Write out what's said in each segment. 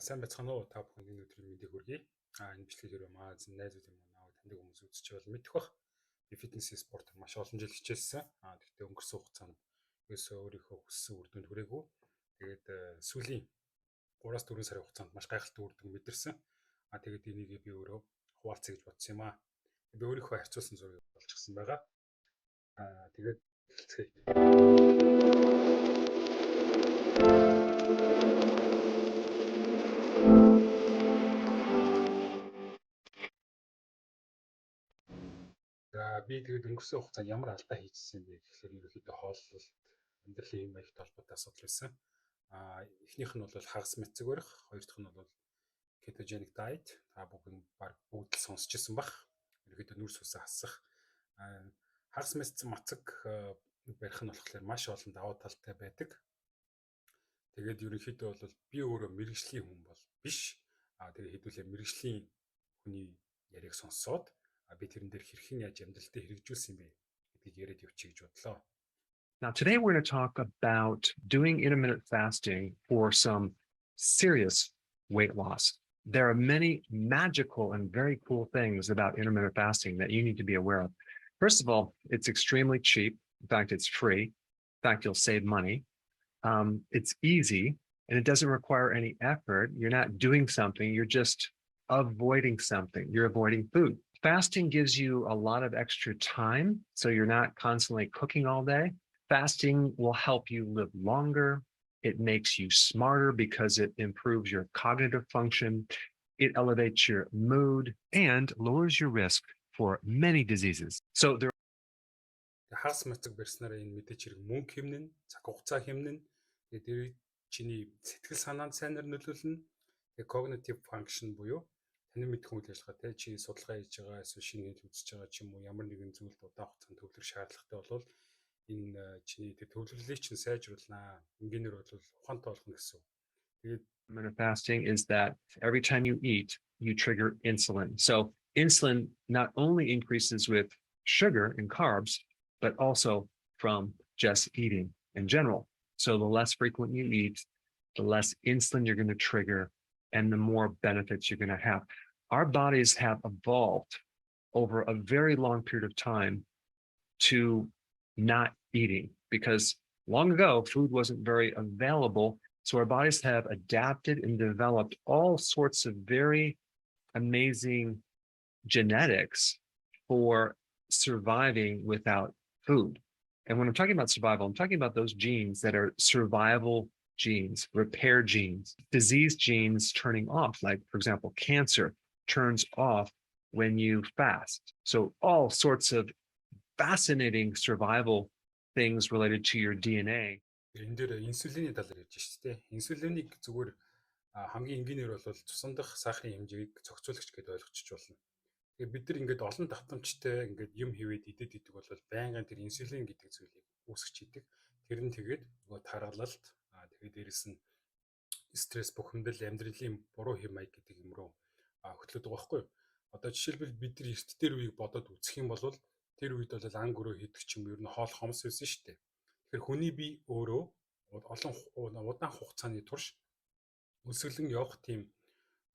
Сайн байцгаана уу? Та бүхэнд энэ өдрийн мэндийг хүргэе. Энэ бичлэгээр маань найзууд юм аа таньдаг хүмүүс үзэж байвал мэдэх бах. Би фитнес спортоор маш олон жил хичээсэн. Тэгтээ өнгөрсөн хугацаанд ерөөсөө өөрийнхөө хүссэн үр дүнд хүрээгүй. Тэгээд сүүлийн 3-4 сарын хугацаанд маш гайхалтай үр дүн мэдэрсэн. Тэгээд энийг би өөрөө хуваалцъя гэж бодсон юм аа. Би өөрийнхөө харьцуулсан зургийг болчихсон байгаа. Тэгээд эхэлцгээе. Би тэгээд өнгөрсөн хугацаанд ямар алдаа хийжсэн бэ гэхээр ерөөхдөө хооллолт, амьдралын хэм маягт холбоотой асуудал байсан. Эхнийх нь бол хагас мэцэг барих, хоёр дахь нь бол ketogenic diet. Та бүгд бүгд л сонсч ирсэн бах. Ерөөхдөө нүрс усаа хасах. Хагас мэцэг барих нь болохоор маш олон давуу талтай байдаг. Тэгээд ерөнхийдөө бол би өөрөө мэрэгжлийн хүн бол биш. Тэгээд хэдүүлээ мэрэгжлийн хүний яриаг сонсоод би тэрэн дээр хэрхэн яаж амьдралтаа хэрэгжүүлсэн бэ гэдгийг яриад явчих гэж бодлоо. Now, today we're going to talk about doing intermittent fasting for some serious weight loss. There are many magical and very cool things about intermittent fasting that you need to be aware of. First of all, it's extremely cheap. In fact, it's free. In fact, you'll save money. It's easy and it doesn't require any effort. You're not doing something, you're just avoiding something. You're avoiding food. Fasting gives you a lot of extra time, so you're not constantly cooking all day. Fasting will help you live longer. It makes you smarter because it improves your cognitive function. It elevates your mood and lowers your risk for many diseases. So there хагас мэцэг барьснараа энэ мэдээч хэрэг мөнгө хэмнэн, цаг хугацаа хэмнэн, тэгээд чиний сэтгэл санаанд сайнаар нөлөөлнө. Тэгээд cognitive function буюу таны мэдэх үйл ажиллагаа чи судалгаа хийж байгаа эсвэл шинэ хэл үзэж байгаа ч юм уу ямар нэгэн зүйлд удаан хугацаанд төвлөрөх шаардлагатай бол энэ чиний төвлөрлөлийг чинь сайжруулнаа. Энгийнээр бол ухаантай болгоно гэсэн. Тэгээд intermittent fasting is that every time you eat, you trigger insulin. So insulin not only increases with sugar and carbs, but also from just eating in general. So the less frequent you eat, the less insulin you're going to trigger, and the more benefits you're going to have. Our bodies have evolved over a very long period of time to not eating because long ago food wasn't very available. So our bodies have adapted and developed all sorts of very amazing genetics for surviving without food. And when I'm talking about survival, I'm talking about those genes that are survival genes, repair genes, disease genes turning off. Like, for example, cancer turns off when you fast. So all sorts of fascinating survival things related to your DNA. энэ дээр инсулиний талаар ярьж шүү дээ. Инсулинийг зүгээр хамгийн энгийнээр бол цусан дах сахарын хэмжээг зохицуулагч гэдээ ойлгочих болно. Тэгээд бид нар ингээд олон татамжтай ингээд юм хийвэд идэд идэг бол байнгын тэр инсулин гэдэг зүйлийг үүсгэж идэг. Тэр нь тэгээд нөгөө таргалалт тэгээд дээрэс нь стресс бухимдал амьдралын буруу хэм маяг гэдэг юм руу хөтлөд байгаа байхгүй юу? Одоо жишээлбэл бид нар эрт дээр үеийг бодоод үзэх юм бол тэр үед бол ан гөрөө хийдэг ч юм ер нь хоол хомс байсан шүү дээ. Тэгэхээр хүний бие өөрөө удаан хугацааны турш өсөглөн явах тийм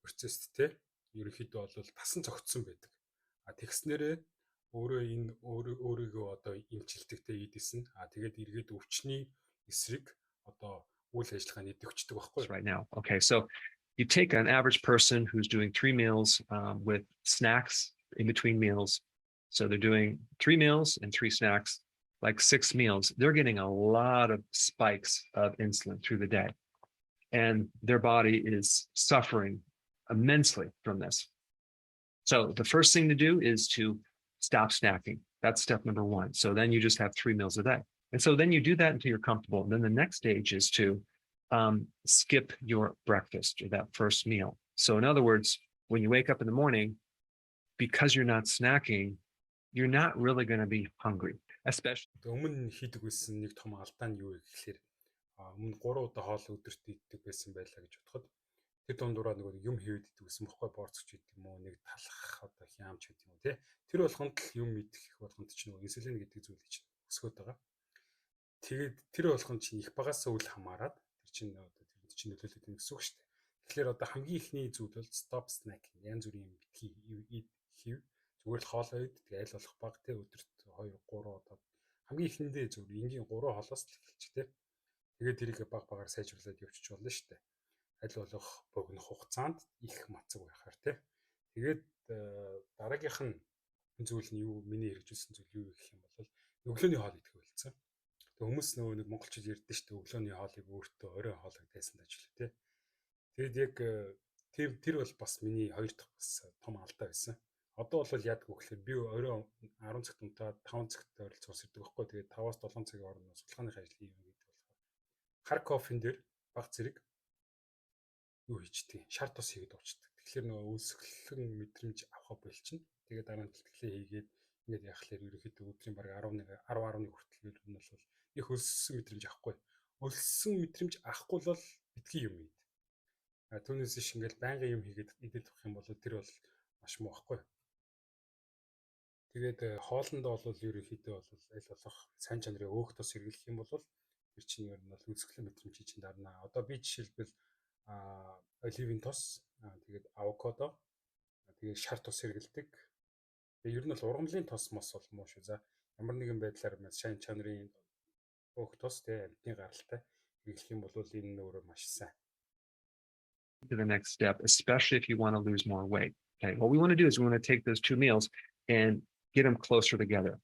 процесстэй ерөнхийдөө бол тасан зогтсон байдаг. Тэгснээрээ өөрийгөө одоо имчилдэгтэй ийдэсэн. Тэгээд эргээд өвчний эсрэг одоо үйл ажиллагааны дэвчдэг байхгүй right now. Okay, so you take an average person who's doing 3 meals with snacks in between meals. So they're doing 3 meals and 3 snacks, like 6 meals. They're getting a lot of spikes of insulin through the day. And their body is suffering immensely from this. So the first thing to do is to stop snacking. That's step number 1. So then you just have 3 meals a day. And so then you do that until you're comfortable. And then the next stage is to skip your breakfast or that first meal. So in other words, when you wake up in the morning, because you're not snacking, you're not really going to be hungry, especially. Өмнө хийдэг байсан нэг том алдаа нь юу вэ гэхээр өмнө 3 удаа хоол өдөрт иддэг байсан байлаа гэж бодоход тэр дундуур нөгөө юм хийвэд иддэг гэсэн бохгүй борцч гэдэг юм уу нэг талах одоо хямч гэдэг юм уу тий. Тэр болгонд л юм идэх болгонд ч нөгөө инсулин гэдэг зүйлийг чинь өсгöd байгаа. Тэгээд тэр болгонд чинь их багасаа үл хамааран тэр чинь одоо тэр чинь нөлөөлөд байна гэсэн үг шүү дээ. Тэгэхээр одоо хамгийн ихний зүйл бол stop snack. Янз бүрийн битгий хийв. Зүгээр л хоолоо идэх, аль болох баг те өдөрт 2 3 одоо хамгийн ихэндээ зүгээр энгийн 3 хоолоос л эхэлчих те. Тэгээд тэрийг баг багаар сайжруулад явчих болно шүү дээ. Аль болох богино хугацаанд их мацаг байхаар те. Тэгээд дараагийнх нь зүйл нь юу, миний хэрэгжүүлсэн зүйл юу гэх юм бол өглөөний хоол идэх байлцсан. Тэг хүмүүс нөгөө нэг монголчууд ярьдэн шүү дээ, өглөөний хоолыг өөртөө оройн хоолыг тайсан ажиллах те. Тэгээд яг тэр бол бас миний хоёр дахь бас том алдаа байсан. Одоо бол яадаг вэ гэхээр би оройн 10 цагт унтаад 5 цагт ойролцоогоос ирдэг байхгүй. Тэгээд 5-аас 7 цагийн хооронд судалгааны ажил хийм гэдэг болохоор хар кофен дээр баг зэрэг юу хийчихдээ шар тус хийгээд уучдаг. Тэгэхээр нөгөө өсгөлэн мэдрэмж авах болчихно. Тэгээд дараа нь бэлтгэлээ хийгээд ингээд яхахлаар ерөөхдөө өдрийн бараг 11 10 11 хүртэл ер нь бол их өссөн мэдрэмж авахгүй. Өссөн мэдрэмж авахгүй бол битгий юм ийд. Түүнээс иш ингээд байнгын юм хийгээд идэл авах юм бол тэр бол маш муу байхгүй. Тэгээд хоолндоо бол ерөөхдөө бол аль болох сайн чанарын өөх тос хэрэглэх юм бол тэр чинь ер нь бол өсгөлэн мэдрэмж чинь дарна. Одоо би жишээлбэл оливын тос, тэгээд авокадо, тэгээд шар тос хэрэгэлдэг. Тэгээд ер нь бол ургамлын тос мос бол муу шүү. За ямар нэгэн байдлаар сайн чанарын өөх тос тэ амтны гаралтай хэрэглэх юм бол энэ өөрөө маш сайн. To the next step, especially if you want to lose more weight. Okay, what we want to do is we want to take those two meals and get them closer together,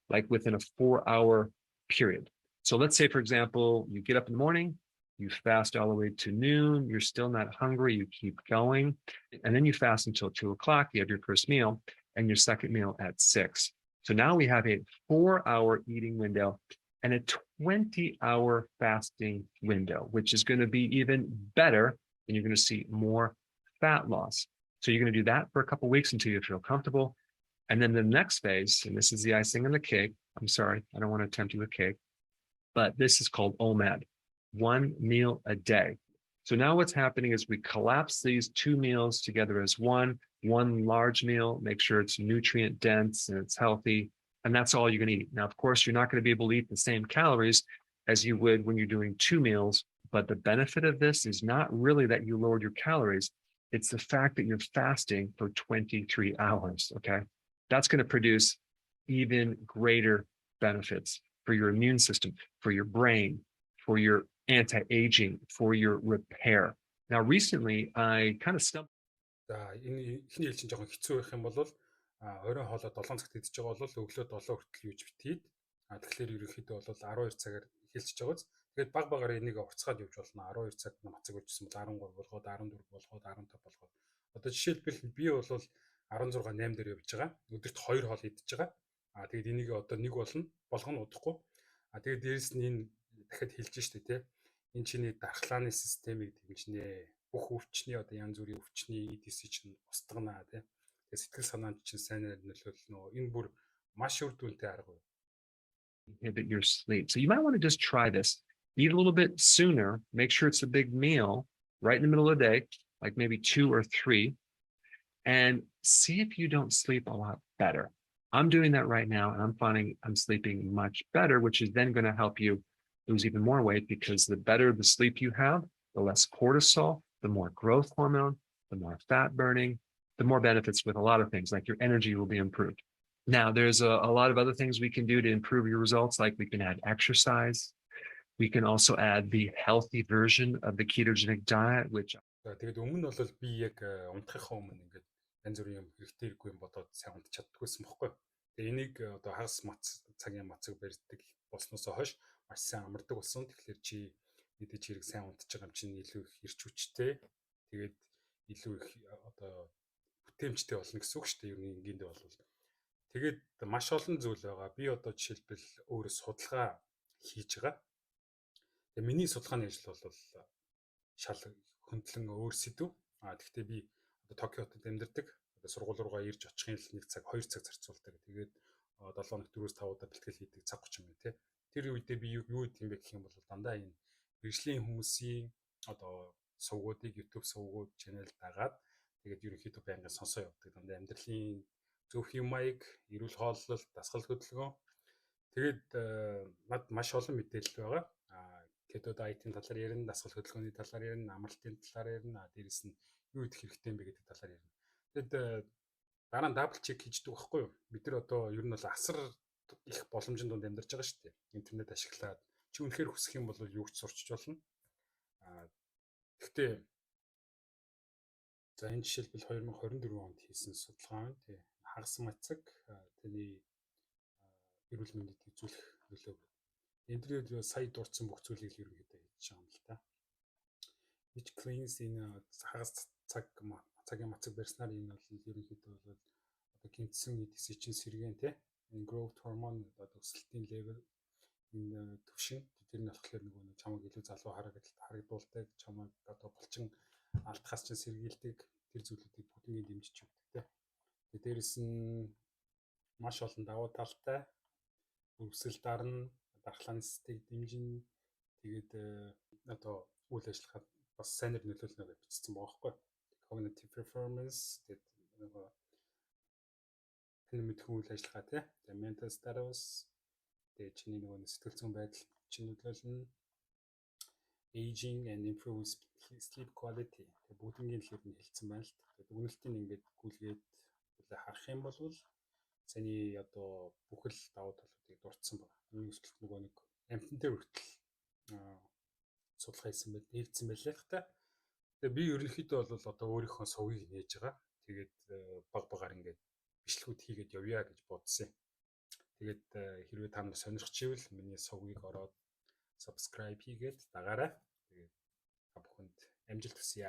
like within a 4-hour period. So let's say, for example, you get up in the morning, you fast all the way to noon, you're still not hungry, you keep going, and then you fast until 2 o'clock, you have your first meal, and your second meal at 6. So now we have a 4-hour eating window and a 20-hour fasting window, which is going to be even better, and you're going to see more fat loss. So you're going to do that for a couple of weeks until you feel comfortable. And then the next phase, and this is the icing on the cake. I'm sorry, I don't want to tempt you with cake, but this is called OMAD, 1 meal a day. So now what's happening is we collapse these 2 meals together as one large meal, make sure it's nutrient dense and it's healthy, and that's all you're going to eat. Now, of course, you're not going to be able to eat the same calories as you would when you're doing 2 meals, but the benefit of this is not really that you lowered your calories. It's the fact that you're fasting for 23 hours, okay? That's going to produce even greater benefits for your immune system, for your brain, for your anti-aging, for your repair. Now, recently, I kind of stumbled. За энэ ихний ээлжин жоохон хэцүү байх юм бол оройн хоолоо 7 цагт идэж байгаа бол өглөө 7 хүртэл юуж битгийд. Тэгэхээр ерөнхийдөө бол 12 цагаар эхэлчихэж байгааз. Тэгээд баг багаар энийг уртцгаад явж болно. 12 цаг мацаг үлжсэн бол 13 болгоод 14 болгоод 15 болгоод. Одоо жишээлбэл би бол 16 8 дээр явж байгаа. Өдөрт 2 хоол идэж байгаа. Тэгээд энийг одоо нэг болгоно удахгүй. Тэгээд дээрэс нь энэ дахиад хэлж штэ тий. Энэ чиний дархлааны системийг дэмжнэ. Бүх өвчний одоо янз бүрийн өвчний EDC чинь устгана тий. Тэгээд сэтгэл санаанд чинь сайнаар нөлөөлнө. Энэ бүр маш үр дүнтэй арга. Inhibit your sleep. So you might want to just try this. Eat a little bit sooner. Make sure it's a big meal right in the middle of the day, like maybe 2 or 3, and see if you don't sleep a lot better. I'm doing that right now, and I'm finding I'm sleeping much better, which is then going to help you lose even more weight, because the better the sleep you have, the less cortisol, the more growth hormone, the more fat burning, the more benefits with a lot of things, like your energy will be improved. Now, there's a lot of other things we can do to improve your results, like we can add exercise. We can also add the healthy version of the ketogenic diet, which... Тэгээд өмнө нь бол би яг унтахынхаа өмнө ингээд янз бүрийн юм хэрэгтэйгүй юм бодоод сайн унтах чаддаггүйсэн бохгүй. Тэгээд энийг одоо хагас цагийн мацаг барьдаг болсноос хойш маш сайн амардаг болсон. Тэгэхээр чи мэдээж хэрэг сайн унтж байгаа юм чинь илүү их эрч хүчтэй. Тэгээд илүү их одоо бүтээмжтэй болно гэсэн үг шүү дээ. Ер нь энгийндээ бол. Тэгээд маш олон зүйл байгаа. Би одоо жишээлбэл өөрөө судалгаа хийж байгаа. Тэгээд миний судалгааны ажил бол шал хөндлөн өөр сэдв. Гэхдээ би одоо Токиод амьдардаг. Одоо сургууль руугаа ирж очихын л 1 цаг 2 цаг зарцуулдаг. Тэгээд 7 өнөخت 4-5 удаа бэлтгэл хийдэг цаг 30 минут тий. Тэр үедээ би юу хийх юм бэ гэх юм бол дандаа энэ мэргэжлийн хүмүүсийн одоо сувгуудыг YouTube сувгууд channel дагаад тэгээд ерөнхийдөө байнгын сонсоо явдаг. Дандаа амьдралын зөв хэм маяг, эрүүл хооллолт, дасгал хөдөлгөөн. Тэгээд над маш олон мэдээлэл байгаа. кето дайетын талаар ярина, дасгал хөдөлгөөний талаар ярина, амралтын талаар ярина, дээрэс нь юу идэх хэрэгтэй юм бэ гэдэг талаар ярина. Тэгэд дараа нь дабл чек хийждэг байхгүй юу? Бид нар одоо ер нь бол асар их боломжийн дунд амьдарч байгаа шүү дээ. Интернет ашиглаад чи үнэхээр хүсэх юм бол юу ч сурчиж болно. Гэхдээ за энэ жишээлбэл 2024 онд хийсэн судалгаа байна тий. Хагас мацаг таны эрүүл мэндэд үзүүлэх нөлөө. Энд дээр сая дурдсан бүх зүйлийг ерөнхийдөө хийж байгаа юм л та. Which cleans энэ хагас цагийн мацаг барьснаар энэ бол ерөнхийдөө бол одоо гинцэн эдгэсийн чинь сэргэн тий. Энэ growth hormone одоо өсөлтийн level энэ төвшин тэр нь болохоор нөгөө чамайг илүү залуу харагдуулдаг, чамайг одоо булчин алдахаас чинь сэргийлдэг тэр зүйлүүдийг бүгднийг дэмжиж өгдөг тий. Тэгээд дээрэс нь маш олон давуу талтай өргөсөл дарна, дархлааны системийг дэмжинэ. Тэгээд одоо үйл ажиллагаанд бас сайнэр нөлөөлнө гэж бичсэн байгаа байхгүй. Cognitive performance тэгээд нөгөө мэдхүйн үйл ажиллагаа тий. Тэгээд mental status тэгээд чиний нөгөө сэтгэл зүйн байдал чинь нөлөөлнө. Aging and improve sleep quality. Тэгээд бүгднийг л хэрнээ хэлсэн байна л. Тэгээд үнэлтийг ингээд гүйлгээд харах юм бол саяны одоо бүхэл давуу талуудыг дурдсан байна. Энэ өсөлт нөгөө нэг амтан дээр хүртэл судалгаа хийсэн байл, нээлтсэн байлаа л та. Тэгээ би ерөнхийдөө бол одоо өөрийнхөө сувгийг нээж байгаа. Тэгээд баг багаар ингээд бичлэгүүд хийгээд явъя гэж бодсон юм. Тэгээд хэрвээ та нар сонирхчихвэл миний сувгийг ороод subscribe хийгээд дагаарай. Тэгээд та бүхэнд амжилт хүсье.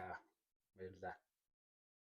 Баярлалаа.